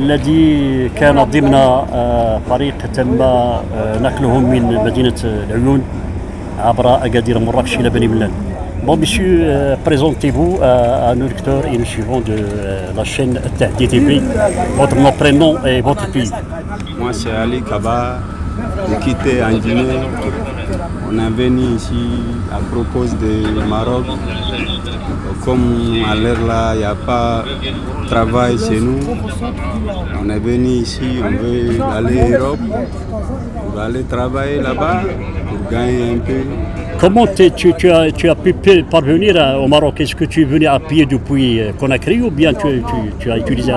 الذي كان ضمن فريق تم نقلهم من مدينة العيون عبر أكادير مراكش إلى بني ملال. Bon, monsieur, présentez-vous à nos lecteurs et nous suivons de la chaîne Tahdi TV, votre nom, prénom et votre pays. Moi, c'est Ali Kaba, j'ai quitté en Guinée. On est venu ici à propos du Maroc. Comme à l'heure là, il n'y a pas de travail chez nous, on est venu ici, on veut aller en Europe, on va aller travailler là-bas pour gagner un peu. Comment tu as pu parvenir au Maroc? Est-ce que tu es venu à pied depuis Conakry ou bien tu as utilisé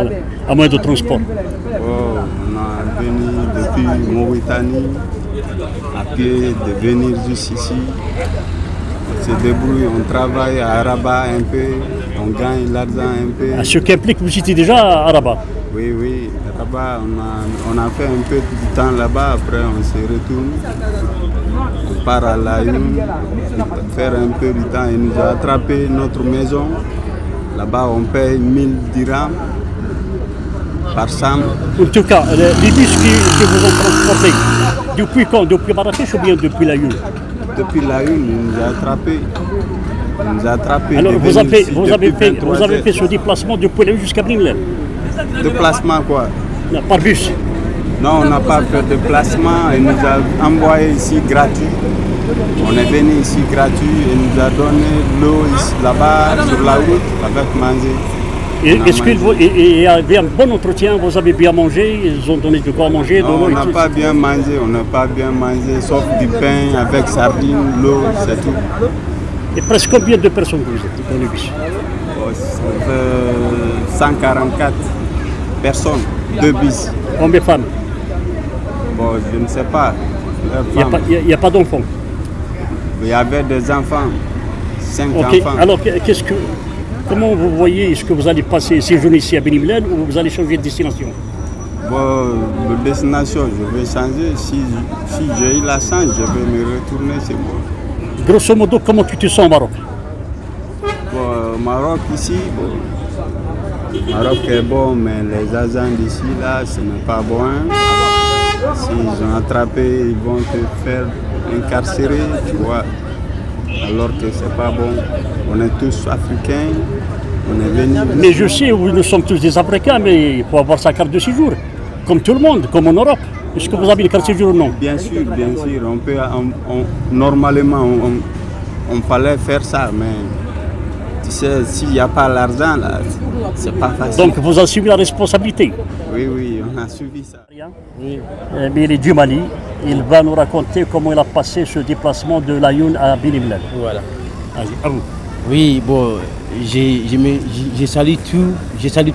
un moyen de transport? Oh, on est venu depuis Mauritanie, à pied, de venir juste ici. On se débrouille, on travaille à Rabat un peu, on gagne l'argent un peu. Ce qui implique que vous étiez déjà à Rabat? Oui, à Rabat, on a fait un peu de temps là-bas, après on se retourne. On part à la Lune, faire un peu de temps, il nous a attrapé notre maison. Là-bas, on paye 1000 dirhams par chambre. En tout cas, les bus qui vous ont transporté, depuis quand? Depuis Marrakech ou bien depuis la Lune? Depuis la Lune, il nous a attrapé. Il nous a attrapé. Alors vous avez fait ce déplacement depuis la Lune jusqu'à Bni Mellal? Déplacement quoi? Non, par bus? Non, on n'a pas fait de déplacement, il nous a envoyé ici gratuit. On est venu ici gratuit, il nous a donné l'eau là-bas sur la route avec manger. Est-ce qu'il y avait un bon entretien? Vous avez bien mangé? Ils ont donné de quoi manger? Non, on n'a pas bien mangé, sauf du pain avec sardines, l'eau, c'est tout. Et presque combien de personnes vous êtes dans le bus? Ça fait 144 personnes, 2 bus. Combien de femmes? Bon, je ne sais pas. Il n'y a pas d'enfants? Il y avait des enfants, 5 okay. enfants. Alors, comment vous voyez, est-ce que vous allez passer séjourner ici à Bni Mellal ou vous allez changer de destination? Bon, de destination, je vais changer. Si j'ai eu la chance, je vais me retourner chez moi. Grosso modo, comment tu te sens au Maroc? Bon, au Maroc, ici, bon. Le Maroc est bon, mais les agents d'ici, là, ce n'est pas bon. S'ils ont attrapé, ils vont te faire incarcérer, tu vois. Alors que c'est pas bon. On est tous africains, on est venus. Mais je sais, nous sommes tous des Africains, mais il faut avoir sa carte de séjour. Comme tout le monde, comme en Europe. Est-ce que vous avez une carte de séjour ou non? Bien sûr. Normalement, on fallait faire ça, mais tu sais, s'il n'y a pas l'argent, là, c'est pas facile. Donc vous assumez la responsabilité? Oui, on a suivi ça. Oui. Mais il est du Mali. Il va nous raconter comment il a passé ce déplacement de l'Ayoun à Bni Mellal. Voilà. Vas-y, à vous. Oui, bon, je salue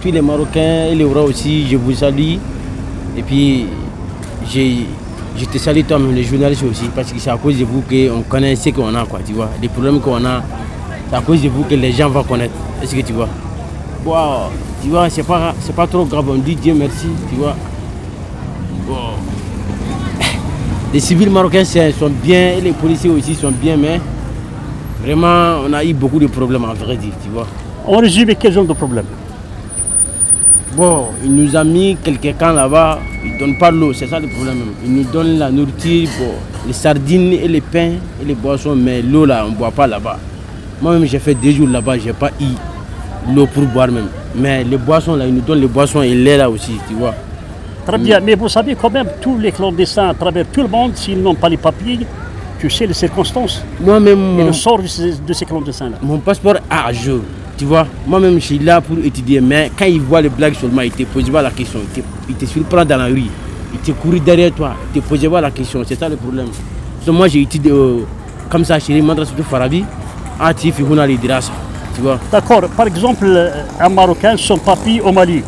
tous les Marocains et les Oura aussi, je vous salue. Et puis, je te salue toi-même, les journalistes aussi, parce que c'est à cause de vous qu'on connaît ce qu'on a, quoi, tu vois. Les problèmes qu'on a, c'est à cause de vous que les gens vont connaître. Est-ce que tu vois? Bon, tu vois, c'est pas trop grave, on dit Dieu merci, tu vois. Bon. Les civils marocains sont bien et les policiers aussi sont bien, mais vraiment, on a eu beaucoup de problèmes, en vrai dire, tu vois. En résumé, quel genre de problème? Bon, il nous a mis quelques camps là-bas, ils ne donnent pas l'eau, c'est ça le problème. Ils nous donnent la nourriture, bon, les sardines et les pains et les boissons, mais l'eau là, on ne boit pas là-bas. Moi-même, j'ai fait 2 jours là-bas, je n'ai pas eu l'eau pour boire même. Mais les boissons là, ils nous donnent les boissons et lait là aussi, tu vois. Très bien, mais vous savez quand même, tous les clandestins à travers tout le monde, s'ils n'ont pas les papiers, tu sais les circonstances. Moi-même, et le sort de ces clandestins-là. Mon passeport est à jour, tu vois. Moi-même, je suis là pour étudier, mais quand ils voient les blagues seulement, ils ne te posent pas la question. Ils te surprennent dans la rue, ils te courent derrière toi, ils ne te posent pas la question, c'est ça le problème. Donc, moi, j'ai étudié comme ça, chez les Madrasa de Farabi, à Tifi, on a les dirasa, tu vois. D'accord, par exemple, un Marocain, son papier au Mali.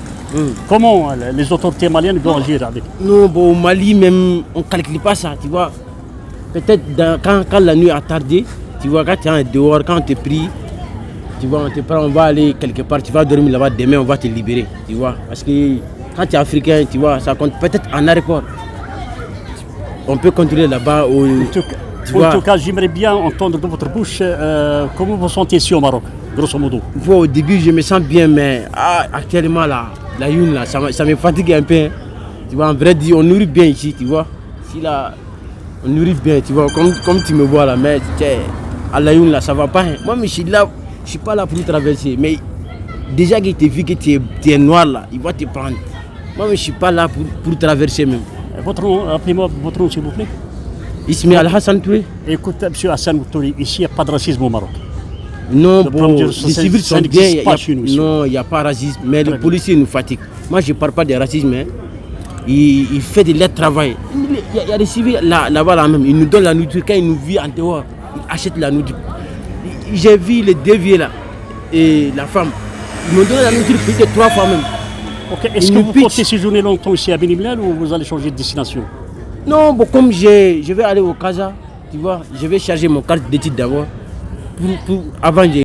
Comment les autorités maliennes doivent agir avec? Non, bon, au Mali même, on ne calcule pas ça, tu vois. Peut-être quand la nuit a tardé, tu vois, quand tu es dehors, quand on te prie, tu vois, on te prend, on va aller quelque part, tu vas dormir là-bas, demain on va te libérer, tu vois. Parce que quand tu es africain, tu vois, ça compte peut-être en aéroport. On peut contrôler là-bas. En tout cas, j'aimerais bien entendre de votre bouche comment vous sentez ici au Maroc, grosso modo. Au début, je me sens bien, mais actuellement là, la une là, ça me fatigue un peu. Hein. Tu vois, en vrai dire, on nourrit bien ici, tu vois. Si là, on nourrit bien, tu vois, comme tu me vois là, mais à la une là, ça va pas. Hein. Moi, mais je suis là, je suis pas là pour traverser. Mais déjà qu'il te vu que tu es noir là, il va te prendre. Moi, mais je suis pas là pour traverser même. Votre nom, appelez-moi votre nom s'il vous plaît. Ismaël Al-Hassan Touré. Écoute, monsieur Hassan Touré, ici il n'y a pas de racisme au Maroc. Non, Le bon, problème, les ça civils sont bien. n'existe pas chez nous ici. Non, il n'y a pas de racisme, mais Très les policiers nous fatiguent. Moi, je ne parle pas de racisme. Hein. Il fait de leur travail. Il y a des civils là-bas là même. Ils nous donnent la nourriture. Quand ils nous vivent en dehors, ils achètent la nourriture. J'ai vu les deux vieux là et la femme. Ils m'ont donné la nourriture plus de 3 fois même. Ok, est-ce que vous comptez séjourner longtemps ici à Benimlel ou vous allez changer de destination? Non, bon, comme je vais aller au Casa, tu vois, je vais charger mon carte d'études d'abord. Avant,